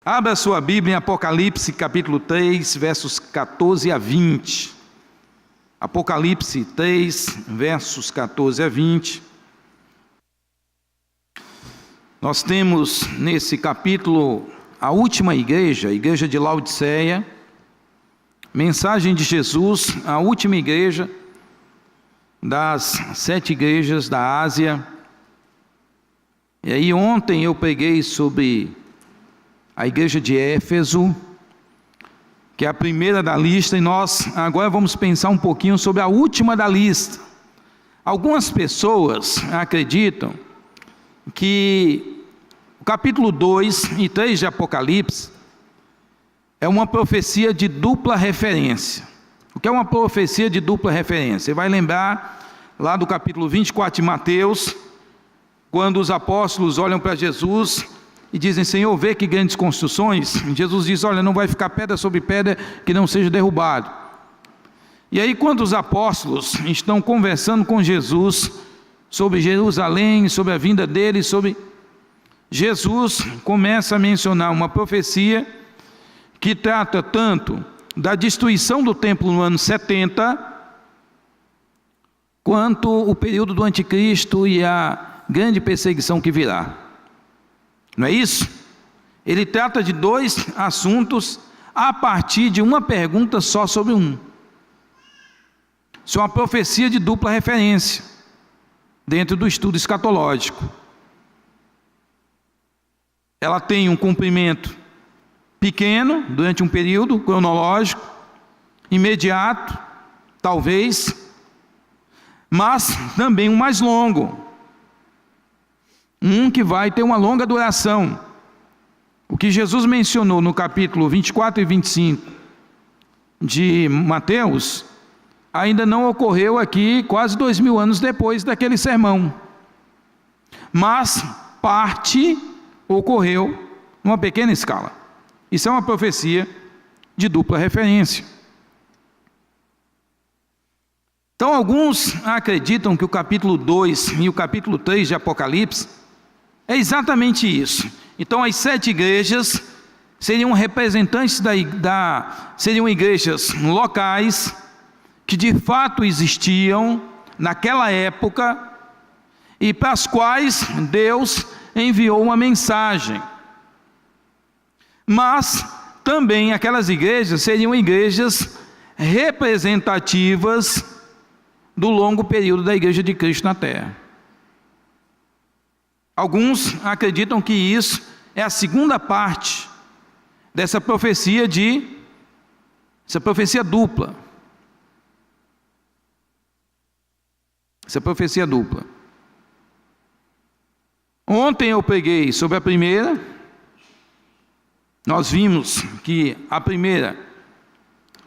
Abra sua Bíblia em Apocalipse capítulo 3, versos 14 a 20. Apocalipse 3, versos 14 a 20. Nós temos nesse capítulo a última igreja, a igreja de Laodiceia, mensagem de Jesus, a última igreja das 7 igrejas da Ásia. E aí ontem eu preguei sobre a igreja de Éfeso, que é a primeira da lista, e nós agora vamos pensar um pouquinho sobre a última da lista. Algumas pessoas acreditam que o capítulo 2 e 3 de Apocalipse é uma profecia de dupla referência. O que é uma profecia de dupla referência? Você vai lembrar lá do capítulo 24 de Mateus, quando os apóstolos olham para Jesus e dizem: Senhor, vê que grandes construções. Jesus diz: olha, não vai ficar pedra sobre pedra que não seja derrubado. E aí, quando os apóstolos estão conversando com Jesus sobre Jerusalém, sobre a vinda dele, Jesus começa a mencionar uma profecia que trata tanto da destruição do templo no ano 70, quanto o período do anticristo e a grande perseguição que virá. Não é isso? Ele trata de 2 assuntos a partir de uma pergunta só sobre um. Isso é uma profecia de dupla referência dentro do estudo escatológico. Ela tem um cumprimento pequeno durante um período cronológico, imediato, talvez, mas também um mais longo. Um que vai ter uma longa duração. O que Jesus mencionou no capítulo 24 e 25 de Mateus, ainda não ocorreu aqui quase 2000 anos depois daquele sermão. Mas parte ocorreu numa pequena escala. Isso é uma profecia de dupla referência. Então alguns acreditam que o capítulo 2 e o capítulo 3 de Apocalipse é exatamente isso. Então as 7 igrejas seriam representantes seriam igrejas locais que de fato existiam naquela época e para as quais Deus enviou uma mensagem. Mas também aquelas igrejas seriam igrejas representativas do longo período da igreja de Cristo na terra. Alguns acreditam que isso é a segunda parte dessa profecia essa profecia dupla. Essa profecia dupla. Ontem eu preguei sobre a primeira. Nós vimos que a primeira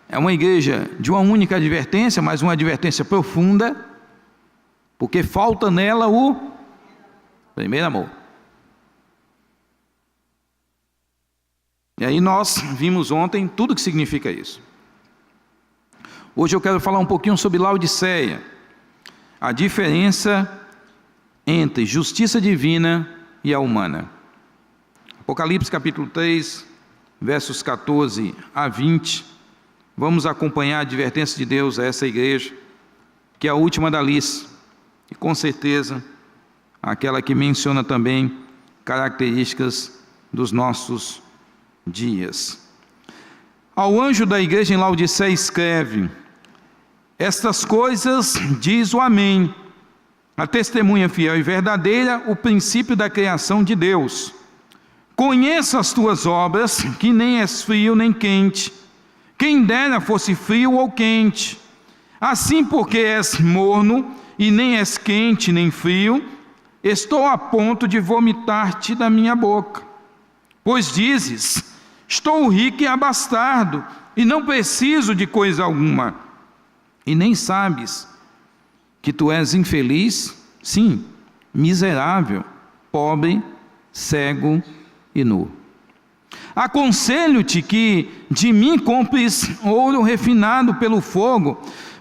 é uma igreja de uma única advertência, mas uma advertência profunda, porque falta nela o primeiro amor. E aí nós vimos ontem tudo que significa isso. Hoje eu quero falar um pouquinho sobre Laodiceia, a diferença entre justiça divina e a humana. Apocalipse capítulo 3, versos 14 a 20. Vamos acompanhar a advertência de Deus a essa igreja, que é a última da lista, e com certeza aquela que menciona também características dos nossos dias. Ao anjo da igreja em Laodiceia escreve: estas coisas diz o Amém, a testemunha fiel e verdadeira, o princípio da criação de Deus. Conheço as tuas obras, que nem és frio nem quente. Quem dera fosse frio ou quente. Assim, porque és morno e nem és quente nem frio, estou a ponto de vomitar-te da minha boca. Pois dizes: estou rico e abastado, e não preciso de coisa alguma. E nem sabes que tu és infeliz, sim, miserável, pobre, cego e nu. Aconselho-te que de mim compres ouro refinado pelo fogo,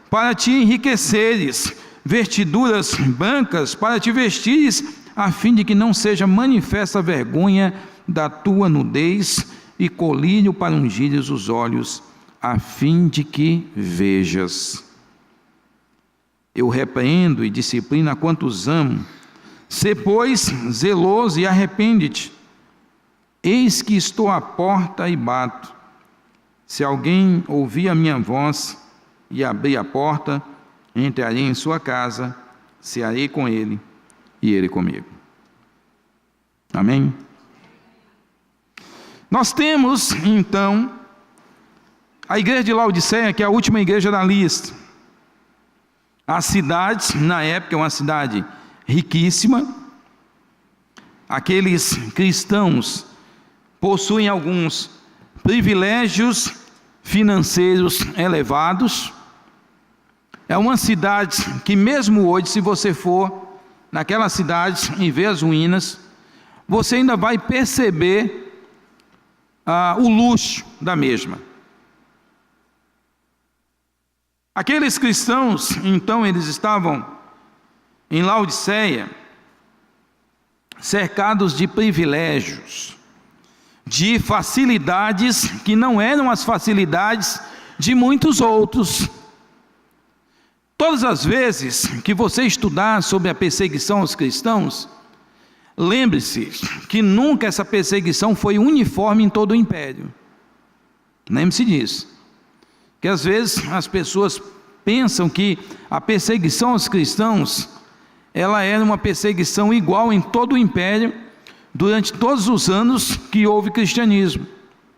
para te enriqueceres, vestiduras brancas para te vestires, a fim de que não seja manifesta a vergonha da tua nudez, e colírio para ungires os olhos, a fim de que vejas. Eu repreendo e disciplino a quantos amo. Sê, pois, zeloso e arrepende-te. Eis que estou à porta e bato. Se alguém ouvir a minha voz e abrir a porta, entrarei em sua casa, cearei com ele e ele comigo. Amém? Nós temos, então, a igreja de Laodiceia, que é a última igreja da lista. A cidade, na época, é uma cidade riquíssima. Aqueles cristãos possuem alguns privilégios financeiros elevados. É uma cidade que, mesmo hoje, se você for naquela cidade e ver as ruínas, você ainda vai perceber o luxo da mesma. Aqueles cristãos, então, eles estavam em Laodiceia, cercados de privilégios, de facilidades que não eram as facilidades de muitos outros. Todas as vezes que você estudar sobre a perseguição aos cristãos, lembre-se que nunca essa perseguição foi uniforme em todo o império. Lembre-se disso. Que às vezes as pessoas pensam que a perseguição aos cristãos, ela era uma perseguição igual em todo o império, durante todos os anos que houve cristianismo.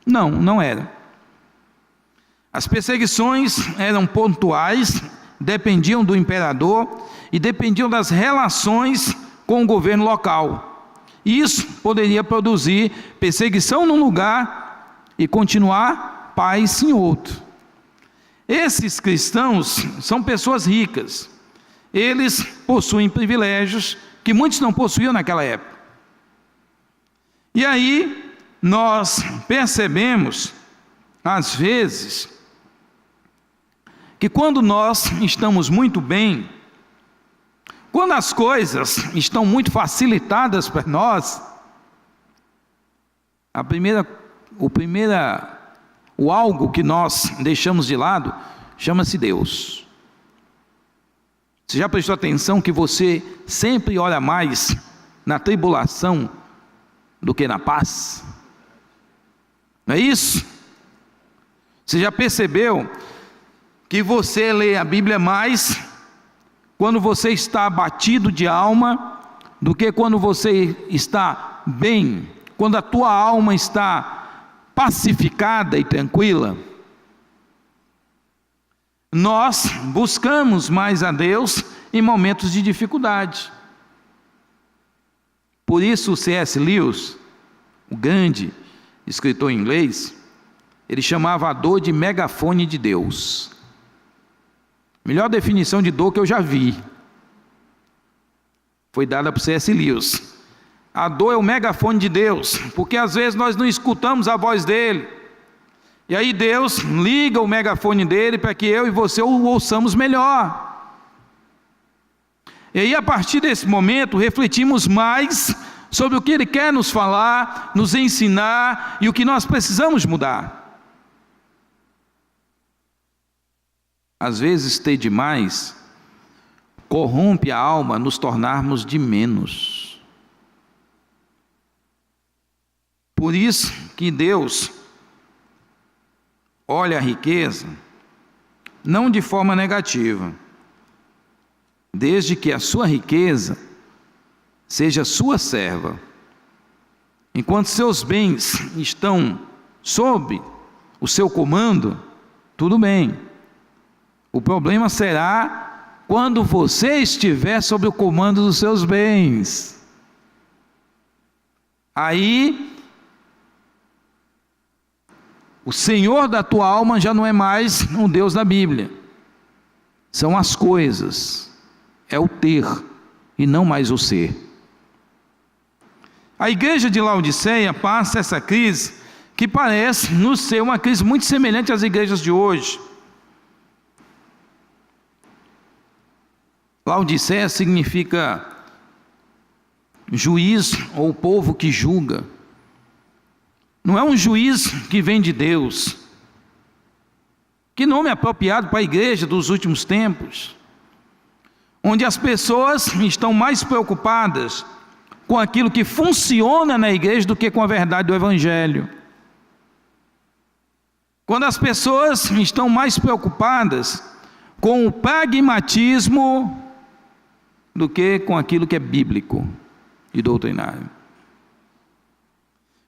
Não, não era. As perseguições eram pontuais, dependiam do imperador e dependiam das relações com o governo local. Isso poderia produzir perseguição num lugar e continuar paz em outro. Esses cristãos são pessoas ricas. Eles possuem privilégios que muitos não possuíam naquela época. E aí nós percebemos, às vezes, que quando nós estamos muito bem, quando as coisas estão muito facilitadas para nós, o algo que nós deixamos de lado chama-se Deus. Você já prestou atenção que você sempre olha mais na tribulação do que na paz? Não é isso? Você já percebeu que você lê a Bíblia mais quando você está abatido de alma do que quando você está bem, quando a tua alma está pacificada e tranquila? Nós buscamos mais a Deus em momentos de dificuldade. Por isso o C.S. Lewis, o grande escritor inglês, ele chamava a dor de megafone de Deus. Melhor definição de dor que eu já vi foi dada por C.S. Lewis. A dor é o megafone de Deus, porque às vezes nós não escutamos a voz dele, e aí Deus liga o megafone dele para que eu e você o ouçamos melhor. E aí, a partir desse momento, refletimos mais sobre o que ele quer nos falar, nos ensinar e o que nós precisamos mudar. Às vezes, ter demais corrompe a alma, nos tornarmos de menos. Por isso que Deus olha a riqueza não de forma negativa, desde que a sua riqueza seja sua serva. Enquanto seus bens estão sob o seu comando, tudo bem. O problema será quando você estiver sob o comando dos seus bens. Aí, o Senhor da tua alma já não é mais um Deus da Bíblia. São as coisas, é o ter e não mais o ser. A igreja de Laodiceia passa essa crise que parece nos ser uma crise muito semelhante às igrejas de hoje. Laodiceia significa juiz ou povo que julga. Não é um juiz que vem de Deus. Que nome apropriado para a igreja dos últimos tempos, onde as pessoas estão mais preocupadas com aquilo que funciona na igreja do que com a verdade do Evangelho. Quando as pessoas estão mais preocupadas com o pragmatismo do que com aquilo que é bíblico e doutrinário.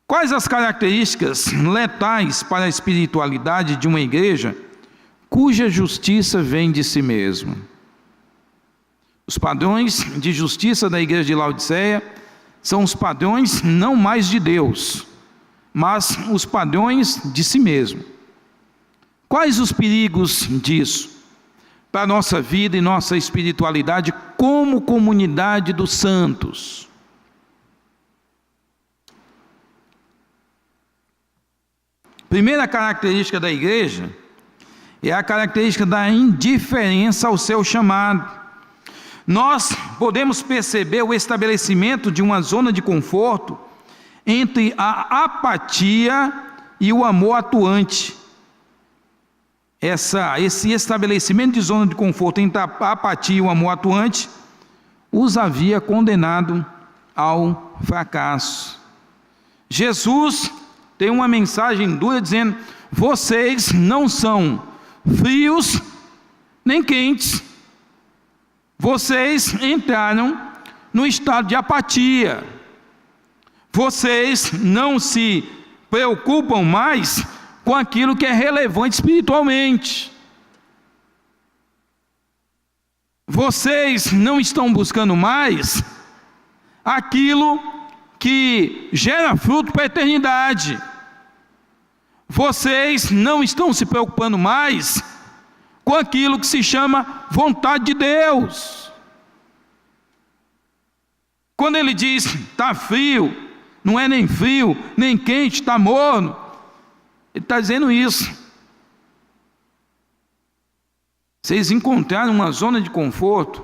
Quais as características letais para a espiritualidade de uma igreja cuja justiça vem de si mesma? Os padrões de justiça da igreja de Laodiceia são os padrões não mais de Deus, mas os padrões de si mesmo. Quais os perigos disso para a nossa vida e nossa espiritualidade como comunidade dos santos? Primeira característica da igreja é a característica da indiferença ao seu chamado. Nós podemos perceber o estabelecimento de uma zona de conforto entre a apatia e o amor atuante. Esse estabelecimento de zona de conforto entre a apatia e o amor atuante os havia condenado ao fracasso. Jesus tem uma mensagem dura dizendo: vocês não são frios nem quentes, vocês entraram no estado de apatia, vocês não se preocupam mais com aquilo que é relevante espiritualmente, vocês não estão buscando mais aquilo que gera fruto para a eternidade, vocês não estão se preocupando mais com aquilo que se chama vontade de Deus. Quando ele diz está frio, não é nem frio nem quente, está morno, ele está dizendo isso. Vocês encontraram uma zona de conforto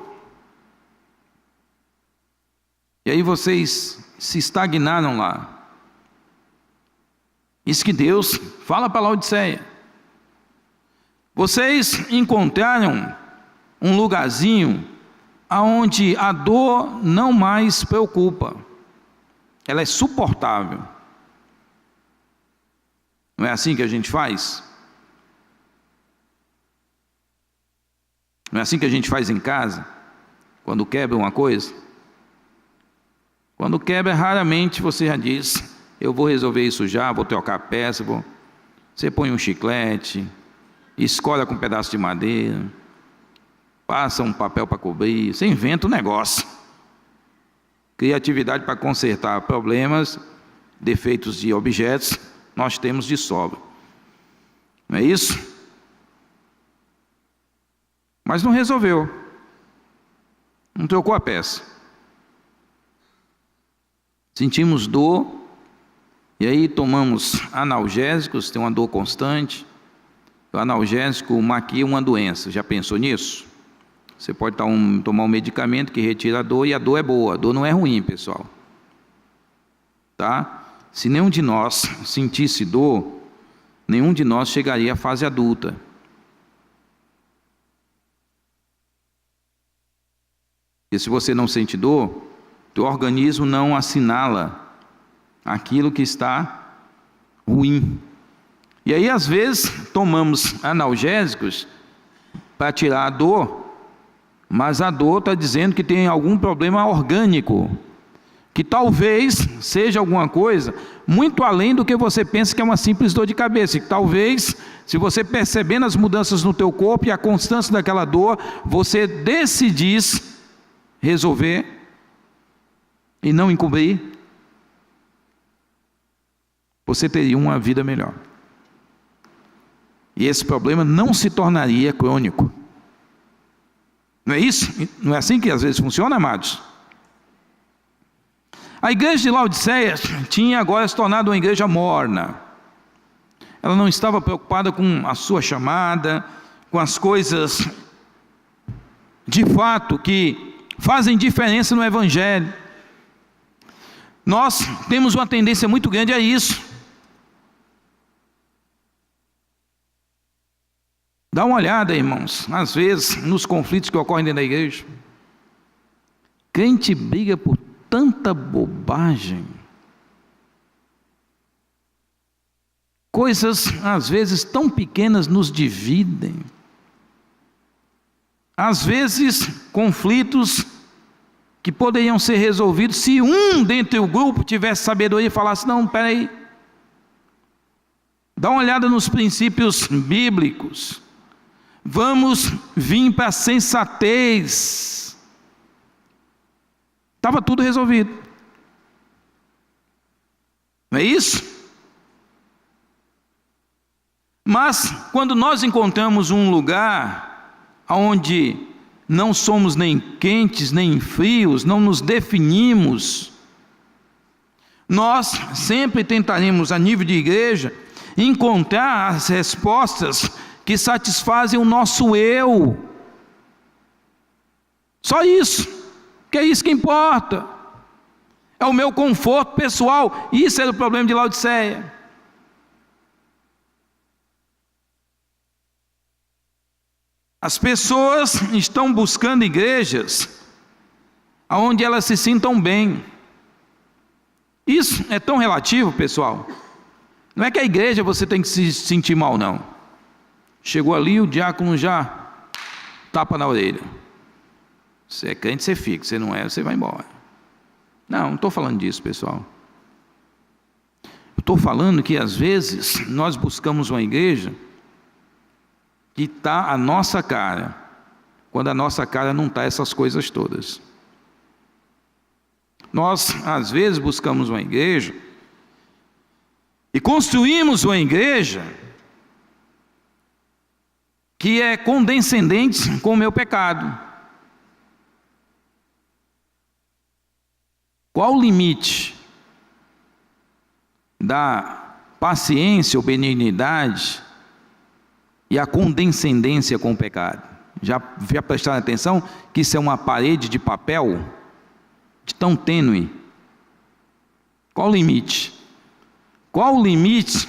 e aí vocês se estagnaram lá. Isso que Deus fala para Laodiceia. Vocês encontraram um lugarzinho aonde a dor não mais preocupa, ela é suportável. Não é assim que a gente faz? Não é assim que a gente faz em casa, quando quebra uma coisa? Quando quebra, raramente você já diz: eu vou resolver isso já, vou trocar a peça, Você põe um chiclete, escolhe com um pedaço de madeira, passa um papel para cobrir, você inventa um negócio. Criatividade para consertar problemas, defeitos de objetos, nós temos de sobra. Não é isso? Mas não resolveu. Não trocou a peça. Sentimos dor, e aí tomamos analgésicos, tem uma dor constante. O analgésico maquia uma doença, já pensou nisso? Você pode tomar um medicamento que retira a dor, e a dor é boa, a dor não é ruim, pessoal. Tá? Se nenhum de nós sentisse dor, nenhum de nós chegaria à fase adulta. E se você não sente dor, teu organismo não assinala aquilo que está ruim. E aí, às vezes, tomamos analgésicos para tirar a dor, mas a dor está dizendo que tem algum problema orgânico, que talvez seja alguma coisa muito além do que você pensa que é uma simples dor de cabeça, e que talvez, se você percebendo as mudanças no teu corpo e a constância daquela dor, você decidisse resolver e não encobrir, você teria uma vida melhor. E esse problema não se tornaria crônico. Não é isso? Não é assim que às vezes funciona, amados? A igreja de Laodiceia tinha agora se tornado uma igreja morna. Ela não estava preocupada com a sua chamada, com as coisas de fato que fazem diferença no Evangelho. Nós temos uma tendência muito grande a isso. Dá uma olhada, irmãos, às vezes, nos conflitos que ocorrem dentro da igreja. Crente briga por tanta bobagem. Coisas, às vezes, tão pequenas nos dividem. Às vezes, conflitos que poderiam ser resolvidos se um dentro do grupo tivesse sabedoria e falasse: não, peraí, dá uma olhada nos princípios bíblicos, vamos vir para a sensatez. Estava tudo resolvido. Não é isso? Mas quando nós encontramos um lugar onde não somos nem quentes nem frios, não nos definimos, nós sempre tentaremos, a nível de igreja, encontrar as respostas que satisfazem o nosso eu. Só isso, que é isso que importa. É o meu conforto pessoal. Isso era o problema de Laodiceia. As pessoas estão buscando igrejas onde elas se sintam bem. Isso é tão relativo, pessoal. Não é que a igreja você tem que se sentir mal, não. Chegou ali, o diácono já tapa na orelha. Você é crente, você fica. Você não é, você vai embora. Não estou falando disso, pessoal. Eu estou falando que às vezes nós buscamos uma igreja que está a nossa cara, quando a nossa cara não está essas coisas todas. Nós, às vezes, buscamos uma igreja e construímos uma igreja que é condescendente com o meu pecado. Qual o limite da paciência ou benignidade e a condescendência com o pecado? Já prestaram atenção que isso é uma parede de papel de tão tênue? Qual o limite? Qual o limite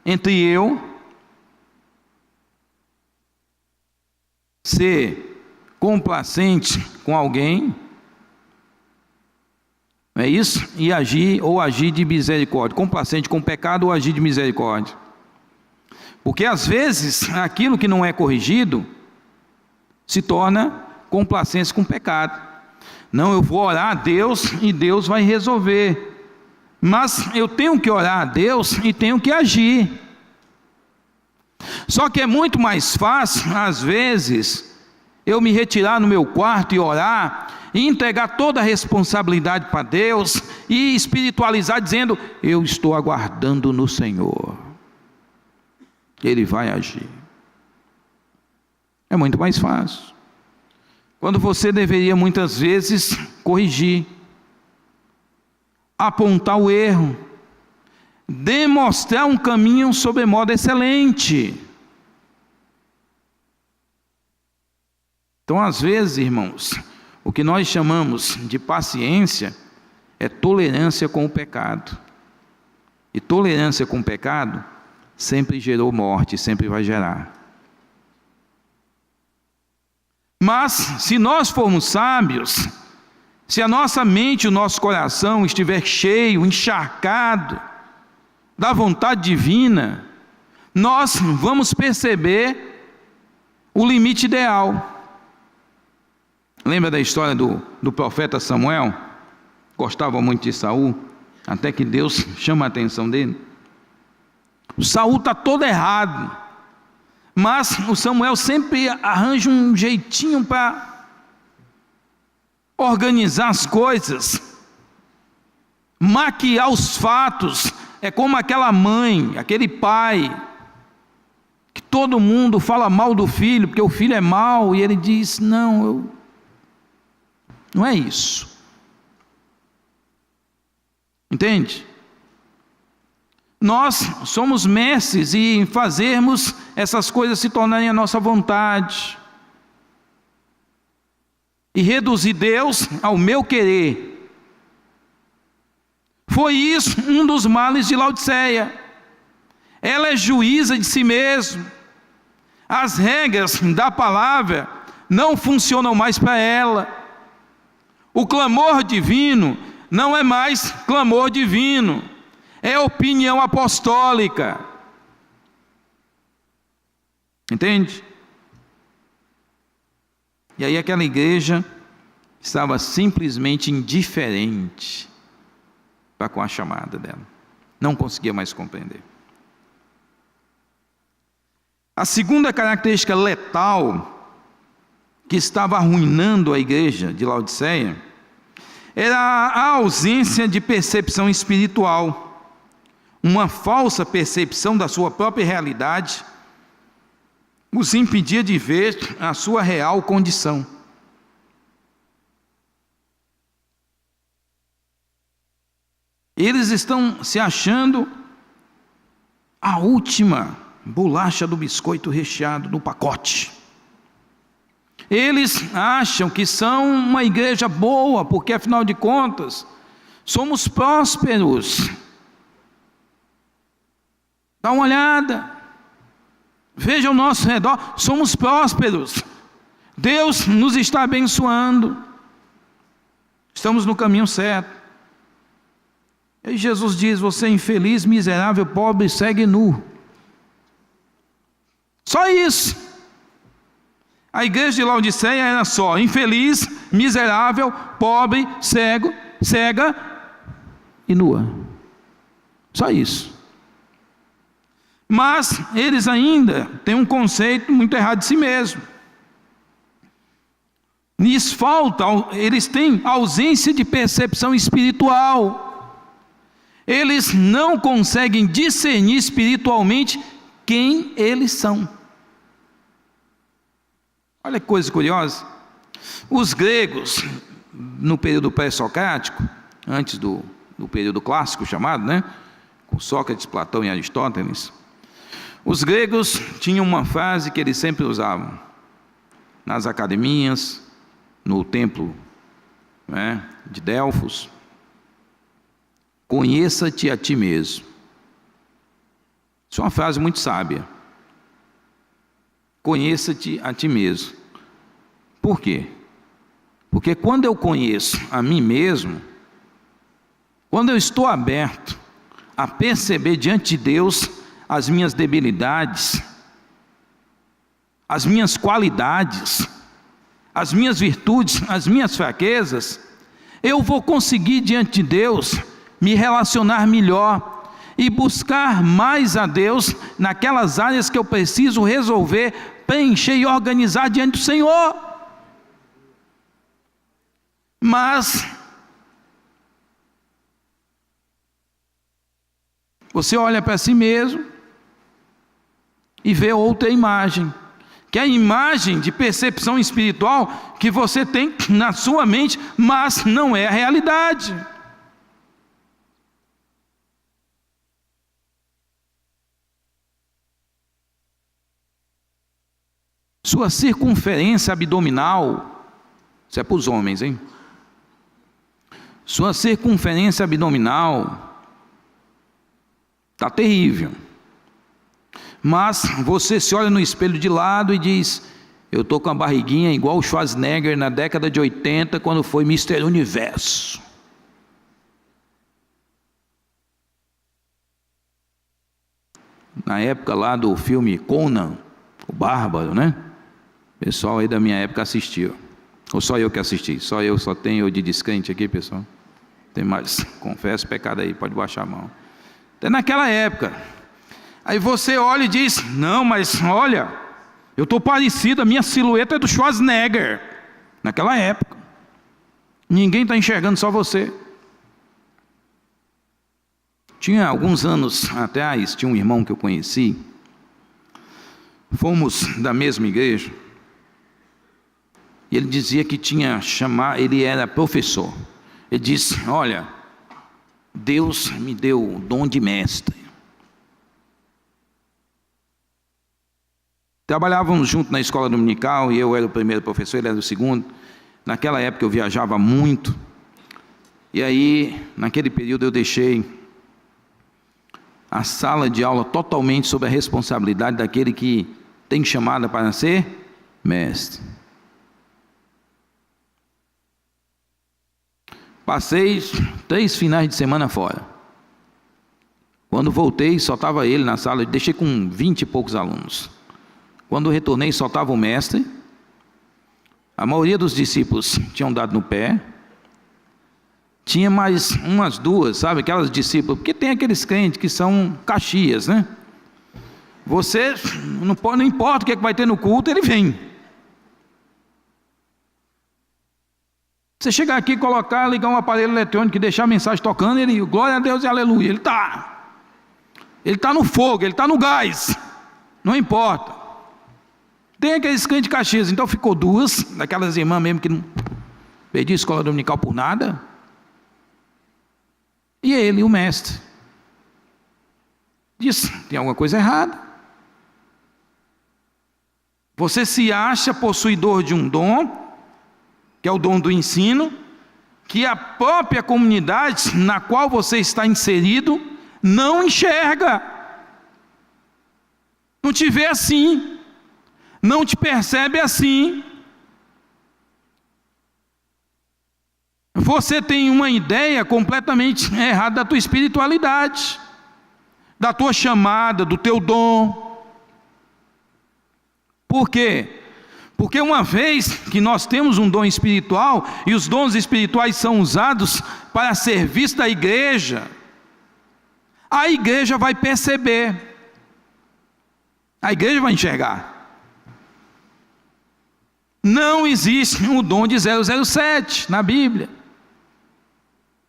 entre eu ser complacente com alguém, não é isso? E agir de misericórdia, complacente com o pecado ou agir de misericórdia? Porque às vezes aquilo que não é corrigido se torna complacência com o pecado. Não, eu vou orar a Deus e Deus vai resolver. Mas eu tenho que orar a Deus e tenho que agir. Só que é muito mais fácil, às vezes, eu me retirar no meu quarto e orar, e entregar toda a responsabilidade para Deus, e espiritualizar dizendo: eu estou aguardando no Senhor, Ele vai agir. É muito mais fácil, quando você deveria muitas vezes corrigir, apontar o erro, demonstrar um caminho sobremodo excelente. Então, às vezes, irmãos, o que nós chamamos de paciência é tolerância com o pecado. E tolerância com o pecado sempre gerou morte, sempre vai gerar. Mas, se nós formos sábios, se a nossa mente e o nosso coração estiver cheio, encharcado da vontade divina, nós vamos perceber o limite ideal. Lembra da história do profeta Samuel? Gostava muito de Saul, até que Deus chama a atenção dele. O Saul está todo errado, mas o Samuel sempre arranja um jeitinho para organizar as coisas, maquiar os fatos. É como aquela mãe, aquele pai, que todo mundo fala mal do filho, porque o filho é mau, e ele diz: não é isso. Entende? Nós somos mestres em fazermos essas coisas se tornarem a nossa vontade, e reduzir Deus ao meu querer. Foi isso um dos males de Laodiceia. Ela é juíza de si mesma. As regras da palavra não funcionam mais para ela. O clamor divino não é mais clamor divino, é opinião apostólica. Entende? E aí aquela igreja estava simplesmente indiferente para com a chamada dela. Não conseguia mais compreender. A segunda característica letal que estava arruinando a igreja de Laodiceia era a ausência de percepção espiritual, uma falsa percepção da sua própria realidade os impedia de ver a sua real condição. Eles estão se achando a última bolacha do biscoito recheado no pacote. Eles acham que são uma igreja boa, porque afinal de contas, somos prósperos. Dá uma olhada, veja ao nosso redor, somos prósperos. Deus nos está abençoando. Estamos no caminho certo. E Jesus diz: você é infeliz, miserável, pobre, cego e nu. Só isso. A igreja de Laodiceia era só infeliz, miserável, pobre, cego, cega e nua. Só isso. Mas eles ainda têm um conceito muito errado de si mesmo. Lhes falta, eles têm ausência de percepção espiritual. Eles não conseguem discernir espiritualmente quem eles são. Olha que coisa curiosa. Os gregos, no período pré-socrático, antes do período clássico chamado, com Sócrates, Platão e Aristóteles, os gregos tinham uma frase que eles sempre usavam nas academias, no templo de Delfos: conheça-te a ti mesmo. Isso é uma frase muito sábia. Conheça-te a ti mesmo. Por quê? Porque quando eu conheço a mim mesmo, quando eu estou aberto a perceber diante de Deus as minhas debilidades, as minhas qualidades, as minhas virtudes, as minhas fraquezas, eu vou conseguir diante de Deus me relacionar melhor e buscar mais a Deus naquelas áreas que eu preciso resolver, preencher e organizar diante do Senhor. Mas você olha para si mesmo e vê outra imagem, que é a imagem de percepção espiritual que você tem na sua mente, mas não é a realidade. Sua circunferência abdominal, isso é para os homens, hein? Sua circunferência abdominal está terrível. Mas você se olha no espelho de lado e diz: eu estou com a barriguinha igual o Schwarzenegger na década de 80, quando foi Mr. Universo. Na época lá do filme Conan, o Bárbaro, O pessoal aí da minha época assistiu. Ou só eu que assisti? Só tenho eu de descrente aqui, pessoal? Tem mais, confesso, pecado aí, pode baixar a mão. Até naquela época. Aí você olha e diz: não, mas olha, eu estou parecido, a minha silhueta é do Schwarzenegger. Naquela época. Ninguém está enxergando, só você. Tinha alguns anos atrás, tinha um irmão que eu conheci. Fomos da mesma igreja. E ele dizia que ele era professor. Ele disse: olha, Deus me deu o dom de mestre. Trabalhávamos juntos na escola dominical, e eu era o primeiro professor, ele era o segundo. Naquela época eu viajava muito. E aí, naquele período eu deixei a sala de aula totalmente sob a responsabilidade daquele que tem chamada para ser mestre. Passei 3 finais de semana fora. Quando voltei, só estava ele na sala, deixei com 20 e poucos alunos. Quando retornei, só estava o mestre. A maioria dos discípulos tinham dado no pé. Tinha mais umas 2, sabe, aquelas discípulas, porque tem aqueles crentes que são caxias, né? Você, não importa o que vai ter no culto, ele vem. Você chegar aqui, colocar, ligar um aparelho eletrônico e deixar a mensagem tocando, ele, glória a Deus e aleluia, ele está no fogo, ele está no gás, não importa. Tem aqueles crentes de Caxias, então ficou 2, daquelas irmãs mesmo que não perdi a escola dominical por nada, e ele, o mestre, disse, tem alguma coisa errada. Você se acha possuidor de um dom, que é o dom do ensino, que a própria comunidade na qual você está inserido não enxerga, não te vê assim, não te percebe assim. Você tem uma ideia completamente errada da tua espiritualidade, da tua chamada, do teu dom. Por quê? Porque uma vez que nós temos um dom espiritual, e os dons espirituais são usados para serviço da igreja, a igreja vai perceber, a igreja vai enxergar. Não existe o dom de 007 na Bíblia.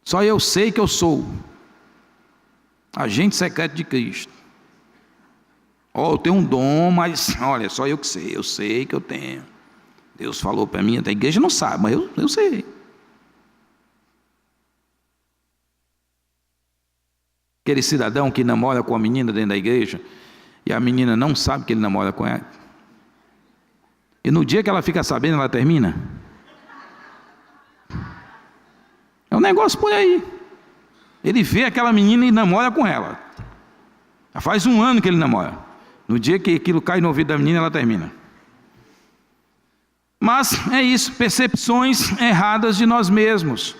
Só eu sei que eu sou agente secreto de Cristo. Eu tenho um dom, mas olha, só eu que sei, eu sei que eu tenho. Deus falou para mim, a igreja não sabe, mas eu sei. Aquele cidadão que namora com a menina dentro da igreja, e a menina não sabe que ele namora com ela. E no dia que ela fica sabendo, ela termina. É um negócio por aí. Ele vê aquela menina e namora com ela. Já faz 1 ano que ele namora. No dia que aquilo cai no ouvido da menina, ela termina. Mas é isso, percepções erradas de nós mesmos.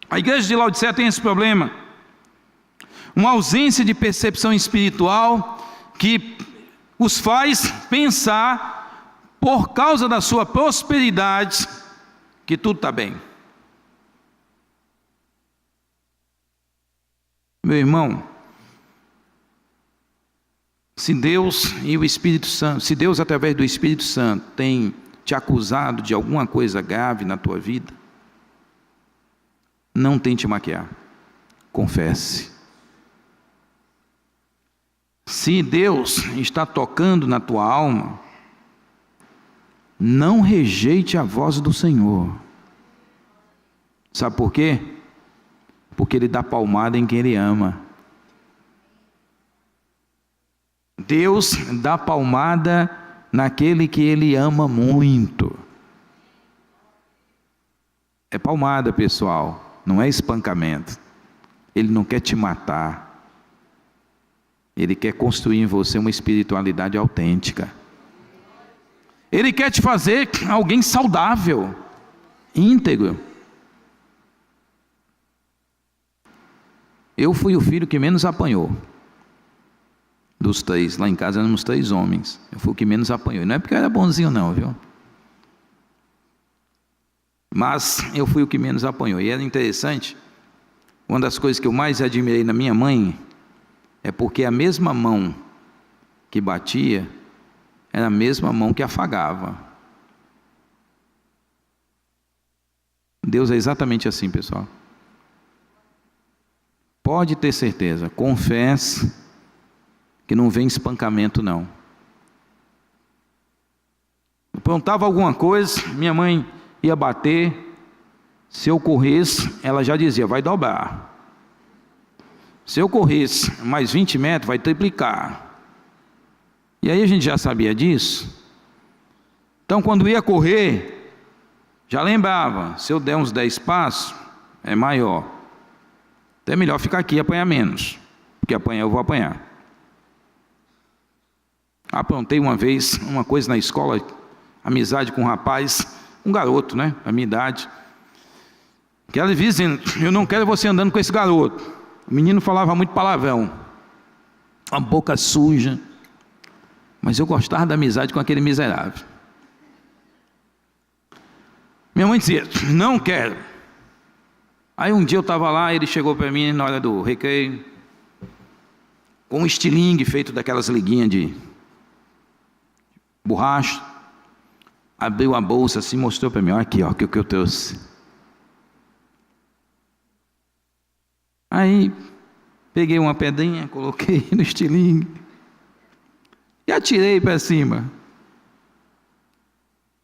A igreja de Laodiceia tem esse problema. Uma ausência de percepção espiritual que os faz pensar, por causa da sua prosperidade, que tudo está bem. Meu irmão, se Deus e o Espírito Santo, se Deus através do Espírito Santo tem te acusado de alguma coisa grave na tua vida, não tente maquiar, confesse. Se Deus está tocando na tua alma, não rejeite a voz do Senhor. Sabe por quê? Porque Ele dá palmada em quem Ele ama. Deus dá palmada naquele que Ele ama muito. É palmada, pessoal, não é espancamento. Ele não quer te matar. Ele quer construir em você uma espiritualidade autêntica. Ele quer te fazer alguém saudável, íntegro. Eu fui o filho que menos apanhou. Dos 3, lá em casa éramos 3 homens. Eu fui o que menos apanhou. Não é porque eu era bonzinho não, viu? Mas eu fui o que menos apanhou. E era interessante, uma das coisas que eu mais admirei na minha mãe, é porque a mesma mão que batia, era a mesma mão que afagava. Deus é exatamente assim, pessoal. Pode ter certeza, confesse, que não vem espancamento não. Eu aprontava alguma coisa, minha mãe ia bater, se eu corresse, ela já dizia, vai dobrar. Se eu corresse mais 20 metros, vai triplicar. E aí a gente já sabia disso. Então quando ia correr, já lembrava, se eu der uns 10 passos, é maior. Então é melhor ficar aqui e apanhar menos, porque apanhar eu vou apanhar. Aprontei uma vez uma coisa na escola, amizade com um rapaz, um garoto, né, da minha idade, que ela vivia dizendo: eu não quero você andando com esse garoto. O menino falava muito palavrão, a boca suja, mas eu gostava da amizade com aquele miserável. Minha mãe dizia: não quero. Aí um dia eu estava lá, ele chegou para mim na hora do recreio, com um estilingue feito daquelas liguinhas de borracha, abriu a bolsa assim, mostrou para mim: olha aqui, ó, o que eu trouxe. Aí peguei uma pedrinha, coloquei no estilingue e atirei para cima.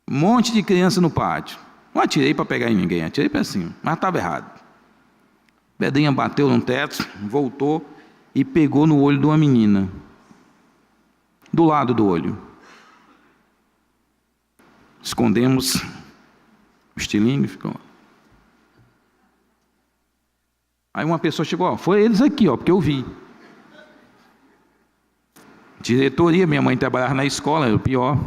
Um monte de criança no pátio. Não atirei para pegar em ninguém, atirei para cima, mas estava errado. A pedrinha bateu no teto, voltou e pegou no olho de uma menina, do lado do olho. Escondemos o estilingue, ficou. Aí uma pessoa chegou: ó, foi eles aqui, ó, porque eu vi. Diretoria, minha mãe trabalhava na escola, era o pior.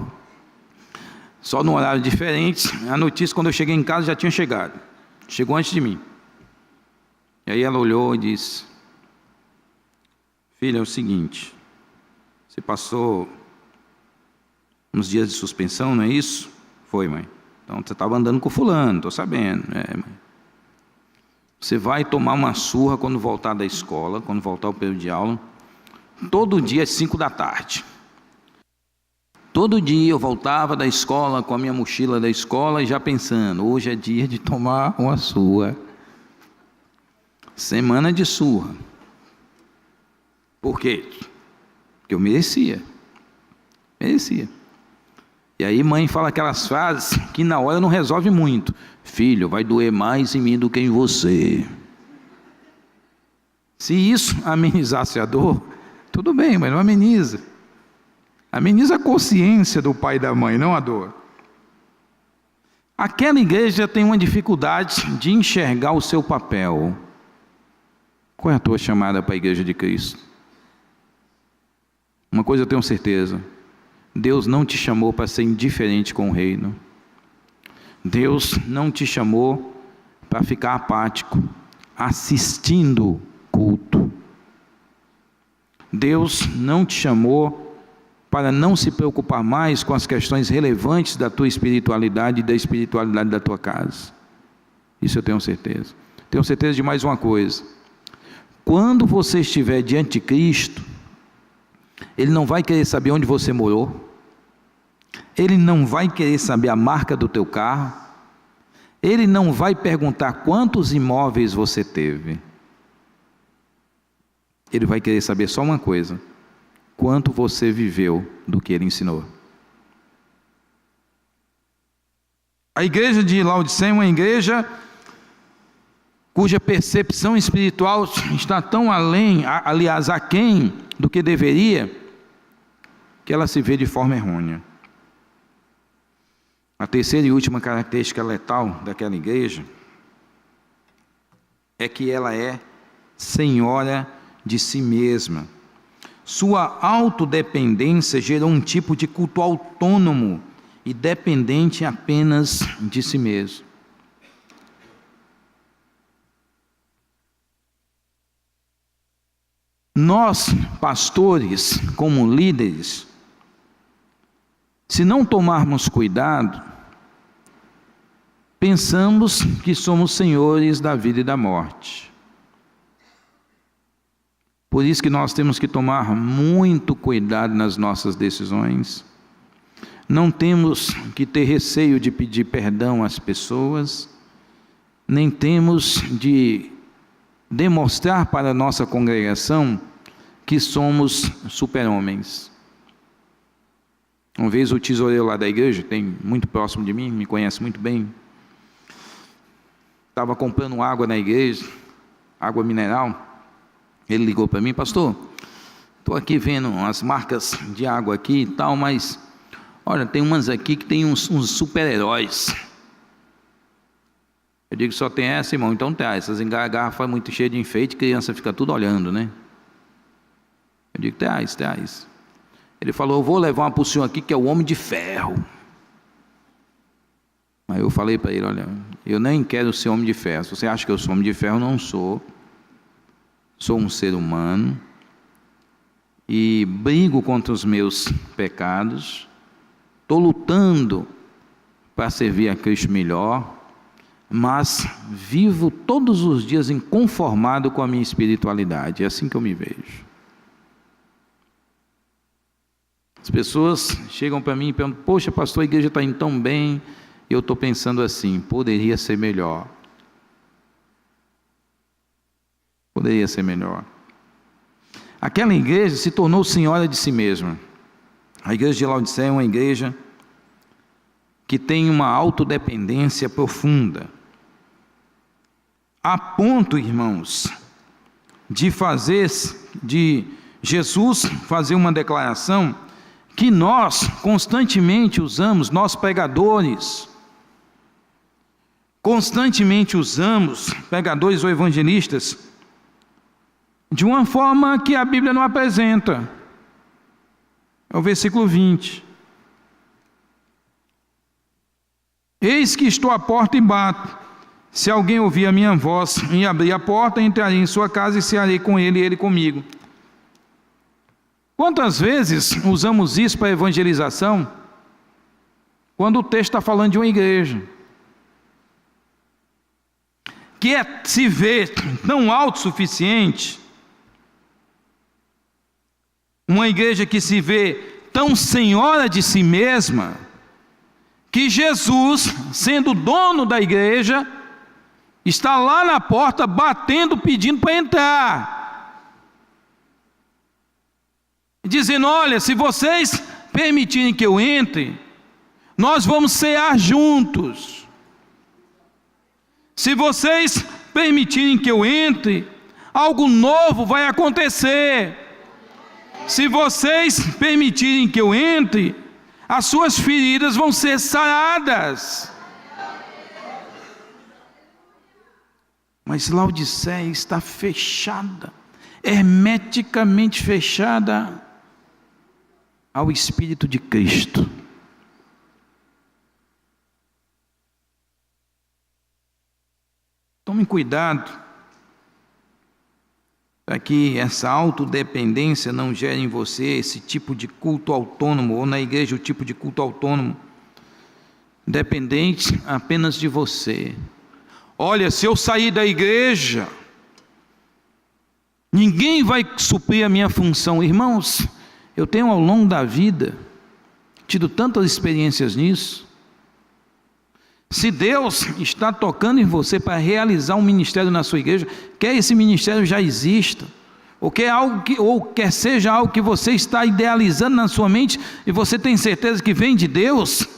Só no horário diferente. A notícia, quando eu cheguei em casa, já tinha chegado. Chegou antes de mim. E aí ela olhou e disse: filha, é o seguinte, você passou uns dias de suspensão, não é isso? Foi, mãe. Então você estava andando com fulano, estou sabendo. Mãe. Você vai tomar uma surra quando voltar da escola, quando voltar o período de aula, todo dia às 5 da tarde. Todo dia eu voltava da escola com a minha mochila da escola e já pensando: hoje é dia de tomar uma surra. Semana de surra. Por quê? Porque eu merecia. Merecia. E aí mãe fala aquelas frases que na hora não resolve muito. Filho, vai doer mais em mim do que em você. Se isso amenizasse a dor, tudo bem, mas não ameniza. Ameniza a consciência do pai e da mãe, não a dor. Aquela igreja tem uma dificuldade de enxergar o seu papel. Qual é a tua chamada para a igreja de Cristo? Uma coisa eu tenho certeza: Deus não te chamou para ser indiferente com o reino. Deus não te chamou para ficar apático, assistindo culto. Deus não te chamou para não se preocupar mais com as questões relevantes da tua espiritualidade e da espiritualidade da tua casa. Isso eu tenho certeza. Tenho certeza de mais uma coisa: quando você estiver diante de Cristo, Ele não vai querer saber onde você morou, Ele não vai querer saber a marca do teu carro, Ele não vai perguntar quantos imóveis você teve. Ele vai querer saber só uma coisa: quanto você viveu do que Ele ensinou. A igreja de Laodiceia é uma igreja cuja percepção espiritual está tão além, aliás, aquém do que deveria, que ela se vê de forma errônea. A terceira e última característica letal daquela igreja é que ela é senhora de si mesma. Sua autodependência gerou um tipo de culto autônomo e dependente apenas de si mesmo. Nós, pastores, como líderes, se não tomarmos cuidado, pensamos que somos senhores da vida e da morte. Por isso que nós temos que tomar muito cuidado nas nossas decisões. Não temos que ter receio de pedir perdão às pessoas, nem temos de demonstrar para a nossa congregação que somos super-homens. Uma vez o tesoureiro lá da igreja, tem muito próximo de mim, me conhece muito bem, estava comprando água na igreja, água mineral. Ele ligou para mim: pastor, estou aqui vendo as marcas de água aqui e tal, mas olha, tem umas aqui que tem uns super-heróis. Eu digo: só tem essa, irmão? Então tem essas garrafas muito cheias de enfeite, criança fica tudo olhando, né? Eu digo: tem as. Ele falou: eu vou levar uma para o senhor aqui, que é o Homem de Ferro. Aí eu falei para ele: olha, eu nem quero ser homem de ferro. Se você acha que eu sou homem de ferro, eu não sou. Sou um ser humano e brigo contra os meus pecados. Estou lutando para servir a Cristo melhor, mas vivo todos os dias inconformado com a minha espiritualidade. É assim que eu me vejo. As pessoas chegam para mim e perguntam: poxa, pastor, a igreja está indo tão bem. Eu estou pensando assim: poderia ser melhor. Poderia ser melhor. Aquela igreja se tornou senhora de si mesma. A igreja de Laodiceia é uma igreja que tem uma autodependência profunda, a ponto, irmãos, de Jesus fazer uma declaração que nós constantemente usamos, nós pregadores, constantemente usamos, pregadores ou evangelistas, de uma forma que a Bíblia não apresenta. É o versículo 20. Eis que estou à porta e bato. Se alguém ouvir a minha voz e abrir a porta, entrarei em sua casa e cearei com ele e ele comigo. Quantas vezes usamos isso para evangelização? Quando o texto está falando de uma igreja que se vê tão autossuficiente, uma igreja que se vê tão senhora de si mesma, que Jesus, sendo dono da igreja, está lá na porta batendo, pedindo para entrar, dizendo: olha, se vocês permitirem que eu entre, nós vamos cear juntos. Se vocês permitirem que eu entre, algo novo vai acontecer. Se vocês permitirem que eu entre, as suas feridas vão ser saradas. Mas Laodiceia está fechada, hermeticamente fechada ao Espírito de Cristo. Tome cuidado para que essa autodependência não gere em você esse tipo de culto autônomo, ou na igreja o tipo de culto autônomo, dependente apenas de você. Olha, se eu sair da igreja, ninguém vai suprir a minha função. Irmãos, eu tenho ao longo da vida tido tantas experiências nisso. Se Deus está tocando em você para realizar um ministério na sua igreja, quer esse ministério já exista, ou quer seja algo que você está idealizando na sua mente, e você tem certeza que vem de Deus,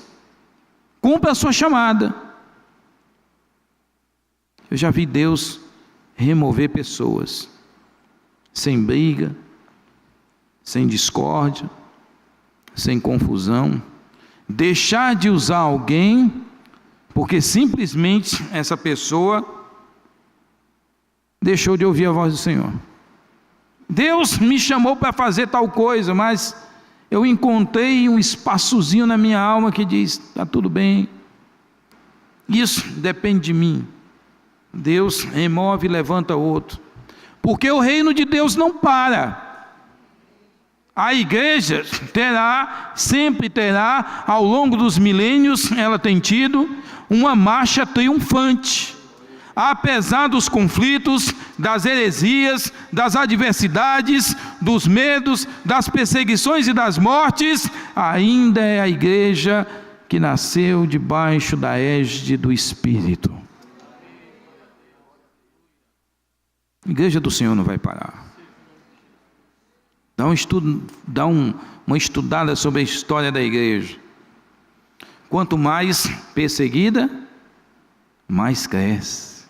cumpra a sua chamada. Eu já vi Deus remover pessoas, sem briga, sem discórdia, sem confusão, deixar de usar alguém, porque simplesmente essa pessoa deixou de ouvir a voz do Senhor. Deus me chamou para fazer tal coisa, mas eu encontrei um espaçozinho na minha alma que diz: está tudo bem, isso depende de mim. Deus remove e levanta outro, porque o reino de Deus não para. A igreja sempre terá, ao longo dos milênios, ela tem tido uma marcha triunfante, apesar dos conflitos, das heresias, das adversidades, dos medos, das perseguições e das mortes. Ainda é a igreja que nasceu debaixo da égide do Espírito. A igreja do Senhor não vai parar. Dá uma estudada sobre a história da igreja. Quanto mais perseguida, mais cresce.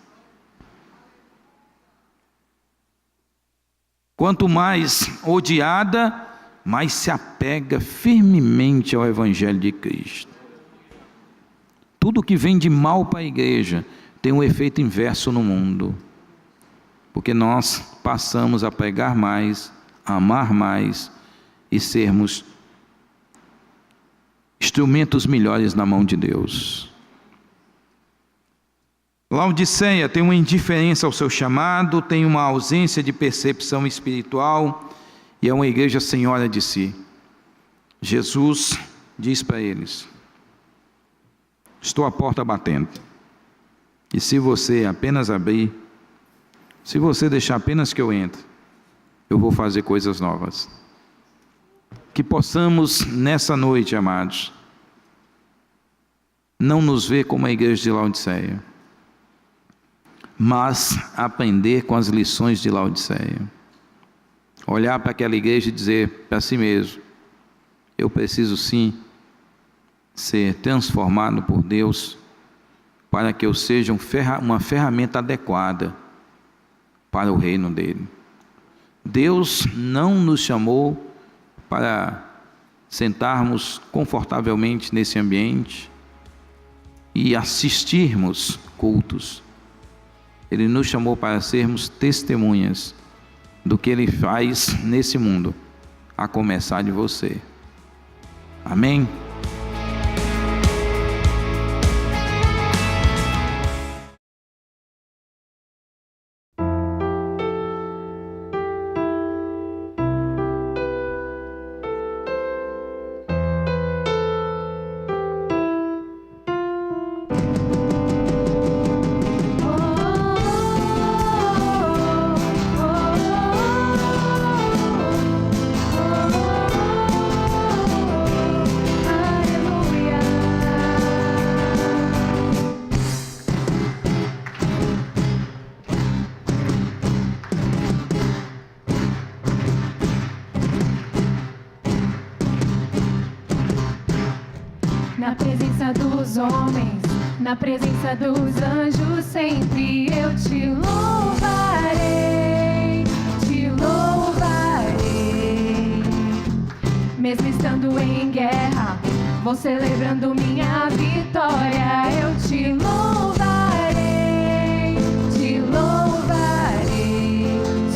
Quanto mais odiada, mais se apega firmemente ao Evangelho de Cristo. Tudo que vem de mal para a igreja tem um efeito inverso no mundo, porque nós passamos a pregar mais, a amar mais e sermos instrumentos melhores na mão de Deus. Laodiceia tem uma indiferença ao seu chamado, tem uma ausência de percepção espiritual e é uma igreja senhora de si. Jesus diz para eles: estou à porta batendo, e se você apenas abrir, se você deixar apenas que eu entre, eu vou fazer coisas novas. Que possamos nessa noite, amados, não nos ver como a igreja de Laodiceia, mas aprender com as lições de Laodiceia. Olhar para aquela igreja e dizer para si mesmo: eu preciso sim ser transformado por Deus para que eu seja uma ferramenta adequada para o reino dele. Deus não nos chamou para sentarmos confortavelmente nesse ambiente e assistirmos cultos. Ele nos chamou para sermos testemunhas do que Ele faz nesse mundo, a começar de você. Amém? Na presença dos homens, na presença dos anjos, sempre eu te louvarei, te louvarei. Mesmo estando em guerra, vou celebrando minha vitória. Eu te louvarei, te louvarei.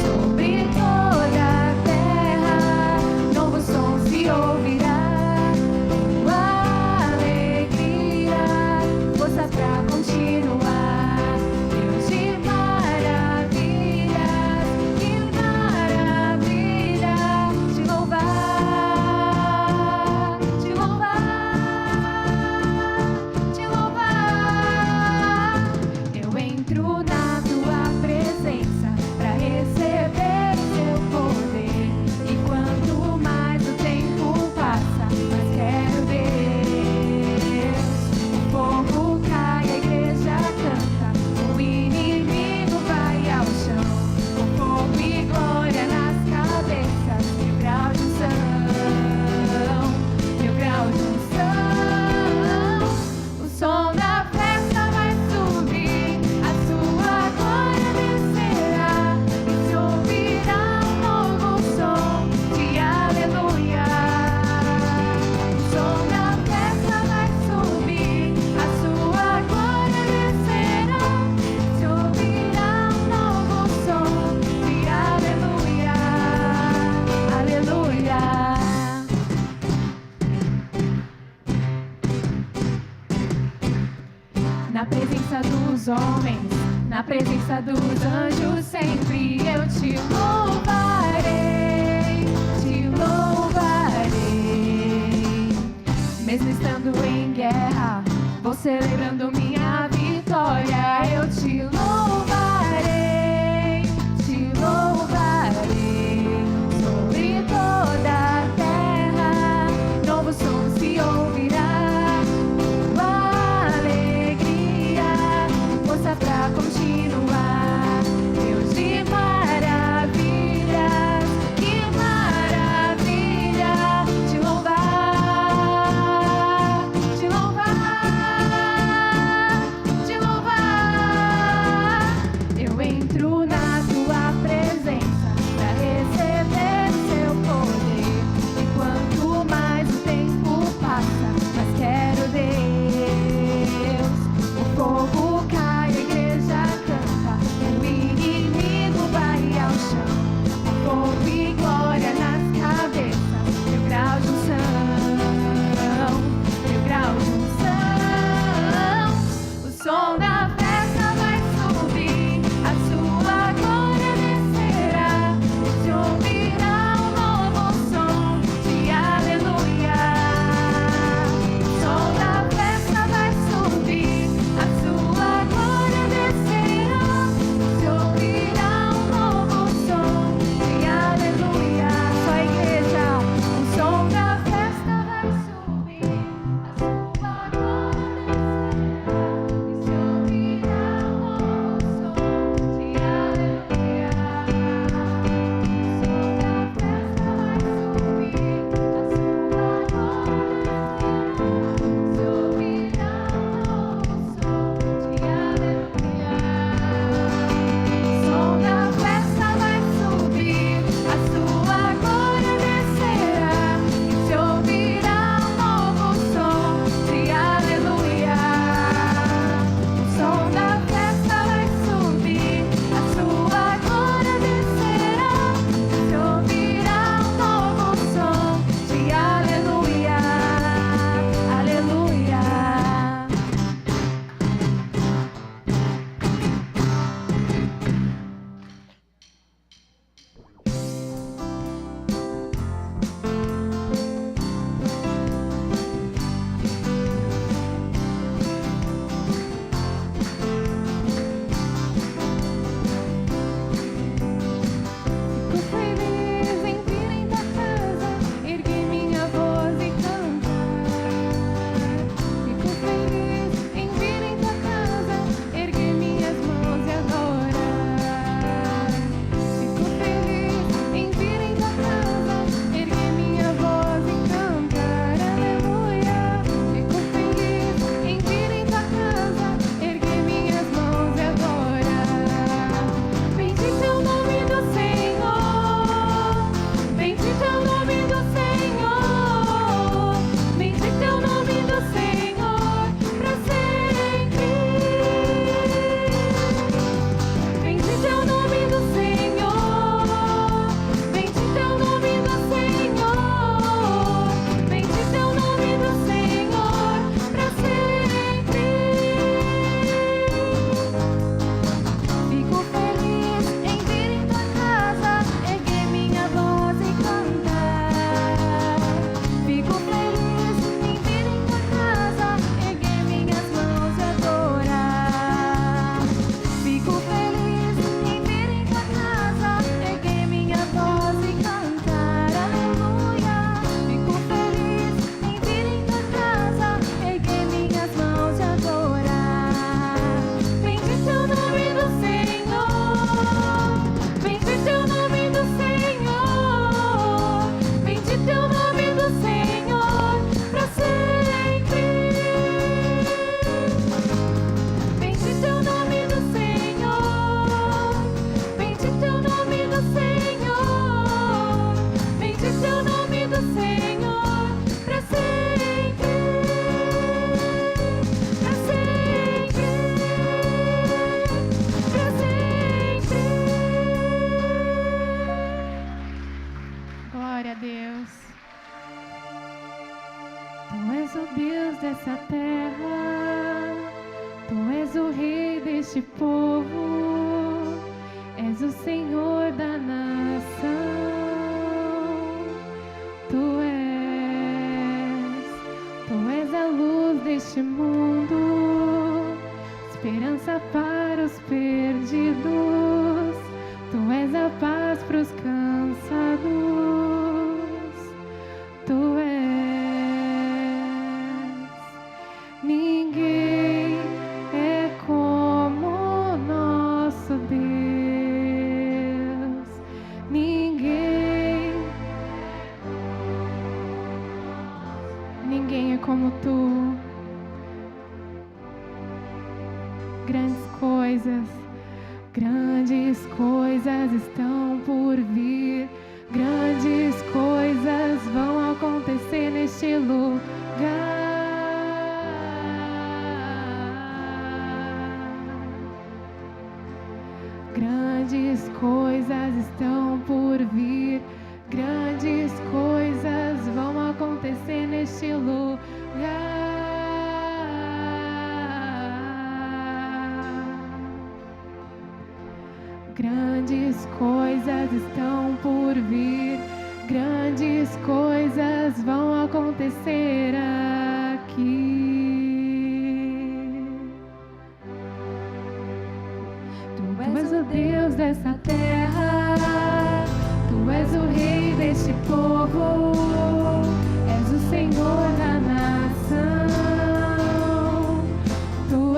Sobre toda a terra, novo som se ouvirá. Pra continuar, Deus de maravilhas, que maravilha, te louvar, te louvar, te louvar. Eu entro na tua presença pra receber o teu poder, e quanto mais o tempo passa, mais quero Deus. O fogo cai, a igreja canta, o inimigo vai ao chão, com fogo e glória nas cabeças, mil graus de unção, mil graus de unção. O som da festa vai subir, a sua glória descerá, e se ouvirá um novo som de aleluia. O som da festa vai subir, a sua glória descerá, se ouvirá um novo som de aleluia, aleluia. Na presença dos homens, na presença dos anjos, sempre eu te louvarei, te louvarei. Mesmo estando em guerra, vou celebrando minha vitória. Eu te louvarei, te louvarei. Sobre toda a terra, novo som se ouvirá. Alegria, força pra continuar. Deus de maravilhas, que maravilha, te louvar, te louvar, te louvar. Eu entro na tua presença pra receber o seu poder, e quanto mais o tempo passa, mais quero Deus. O fogo cai, a igreja canta, o inimigo vai deste povo, és o Senhor da nação. Tu és a luz deste mundo, esperança para os perdidos. Tu és a paz para os cansados. Tu és. Ninguém é como o nosso Deus. Ninguém é como tu. Grandes coisas estão por vir. Grandes coisas vão acontecer neste lugar. Grandes coisas estão por vir. Grandes coisas vão acontecer neste lugar. Grandes coisas estão por vir. Grandes coisas vão acontecer aqui. Tu és o Deus dessa terra. Tu és o Rei deste povo. És o Senhor da nação. Tu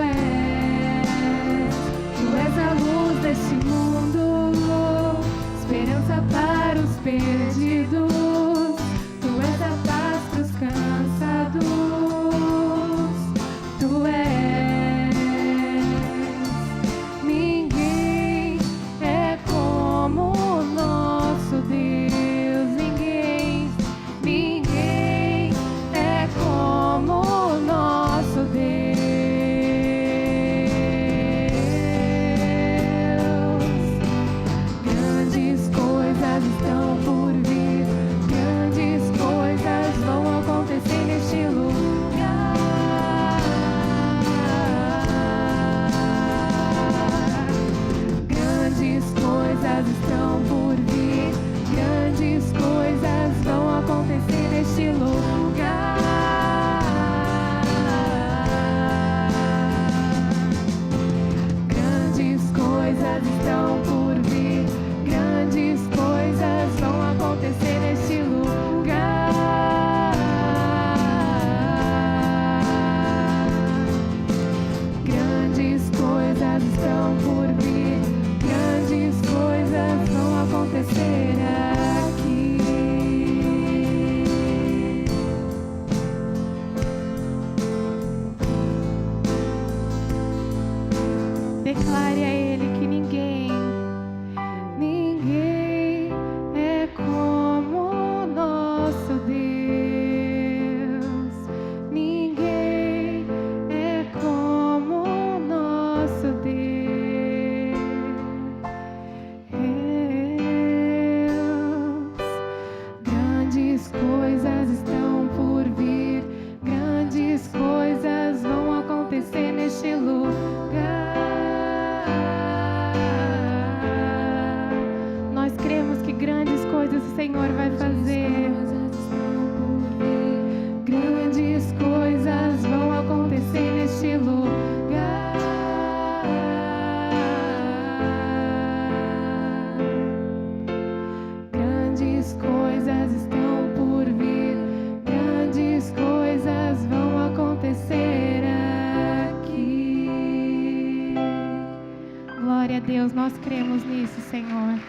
és a luz deste mundo, esperança para os perdidos. Tu és a paz para os cansados. Tu és. Ninguém é como o nosso Deus. Ninguém é como o nosso Deus. Estão por vir, grandes coisas vão acontecer neste lugar. Grandes coisas estão por vir, grandes coisas vão acontecer neste lugar. Grandes coisas estão por vir. Grandes coisas vão acontecer neste lugar. Grandes coisas estão por vir. Grandes coisas vão acontecer aqui. Declare a Ele que ninguém é como o nosso Deus. Ninguém é como o nosso Deus. Grandes coisas estão por vir. Grandes coisas vão acontecer neste lugar. Grandes coisas o Senhor vai fazer. Grandes coisas vão acontecer neste lugar. Grandes coisas estão por vir. Grandes coisas vão acontecer aqui. Glória a Deus, nós cremos nisso, Senhor.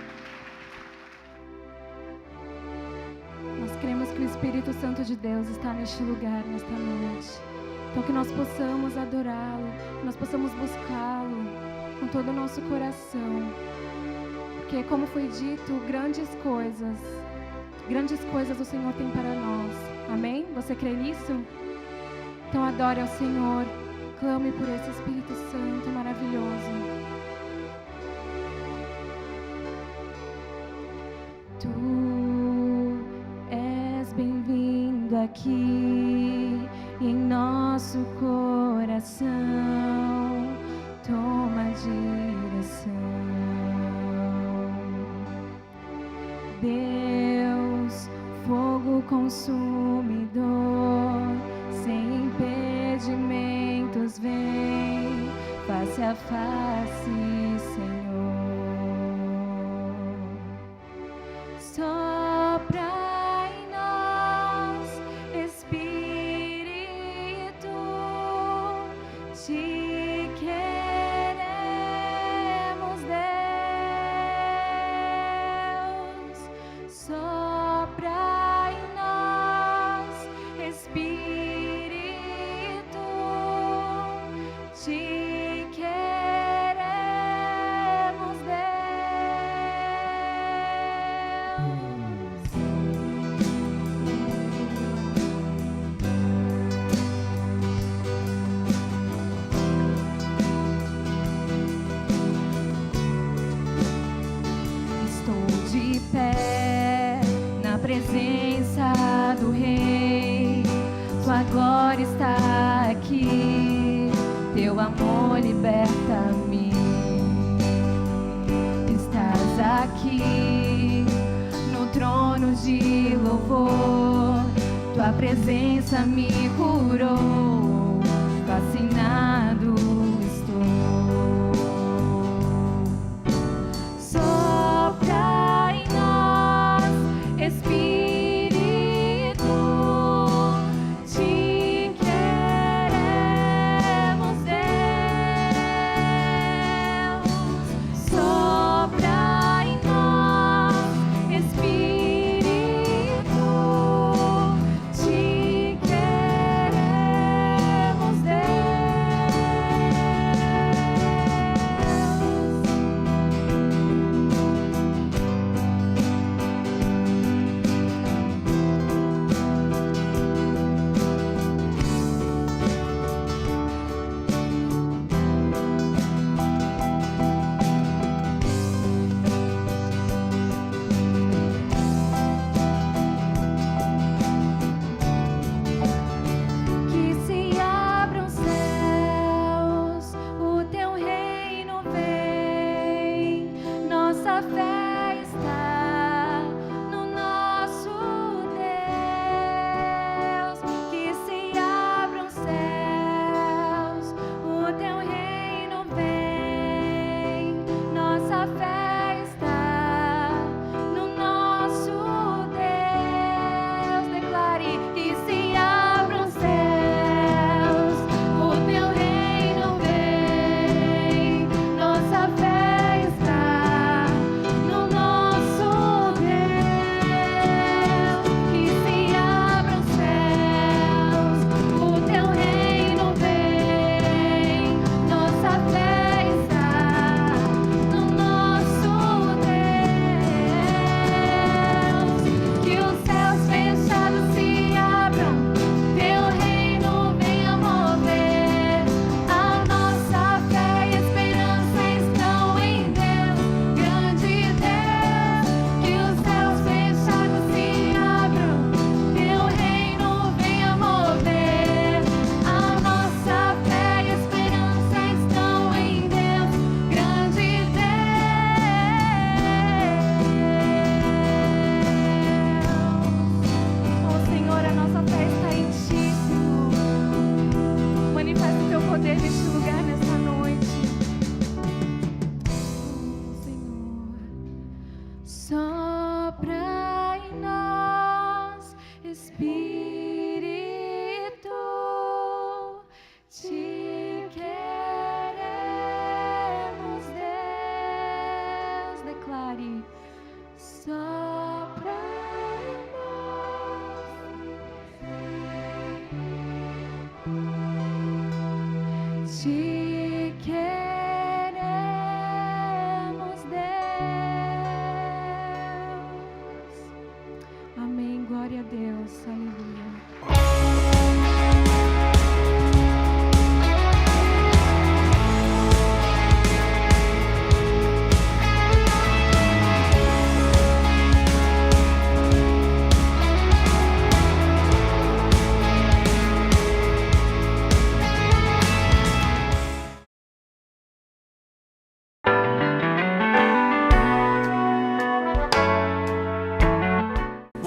Cremos que o Espírito Santo de Deus está neste lugar, nesta noite. Então que nós possamos adorá-lo, que nós possamos buscá-lo com todo o nosso coração. Porque, como foi dito, grandes coisas o Senhor tem para nós. Amém? Você crê nisso? Então adore ao Senhor, clame por esse Espírito Santo maravilhoso. Bem-vindo aqui em nosso coração. toma a direção. Deus, fogo consumidor, sem impedimentos vem, face a face, Senhor. Sopra em nós, Espírito, te queremos, Deus. Sopra em nós, Espírito, te queremos, Deus. Estou de pé na presença do Rei. Tua glória está aqui, teu amor liberta-me. Estás aqui no trono de louvor, tua presença me curou, fascinado estou. Sopra em nós, Espírito, te queremos, Deus. Sopra em nós, Espírito, te queremos,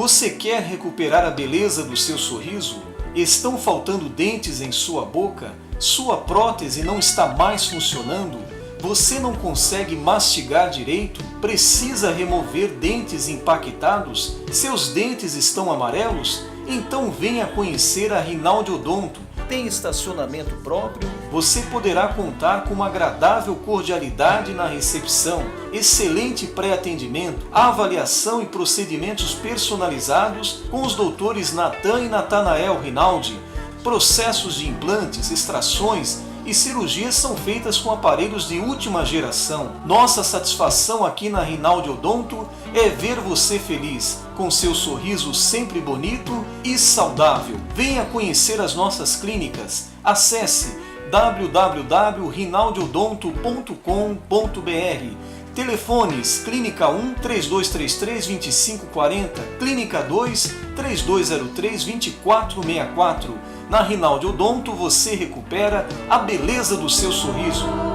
Você quer recuperar a beleza do seu sorriso? Estão faltando dentes em sua boca? Sua prótese não está mais funcionando? Você não consegue mastigar direito? Precisa remover dentes impactados? Seus dentes estão amarelos? Então venha conhecer a Rinaldi Odonto. Tem estacionamento próprio? Você poderá contar com uma agradável cordialidade na recepção, excelente pré-atendimento, avaliação e procedimentos personalizados com os doutores Natan e Natanael Rinaldi. Processos de implantes, extrações e cirurgias são feitas com aparelhos de última geração. Nossa satisfação aqui na Rinaldi Odonto é ver você feliz, com seu sorriso sempre bonito e saudável. Venha conhecer as nossas clínicas. Acesse www.rinaldiodonto.com.br. Telefones: Clínica 1 3233 2540, Clínica 2 3203 2464. Na Rinaldi Odonto você recupera a beleza do seu sorriso.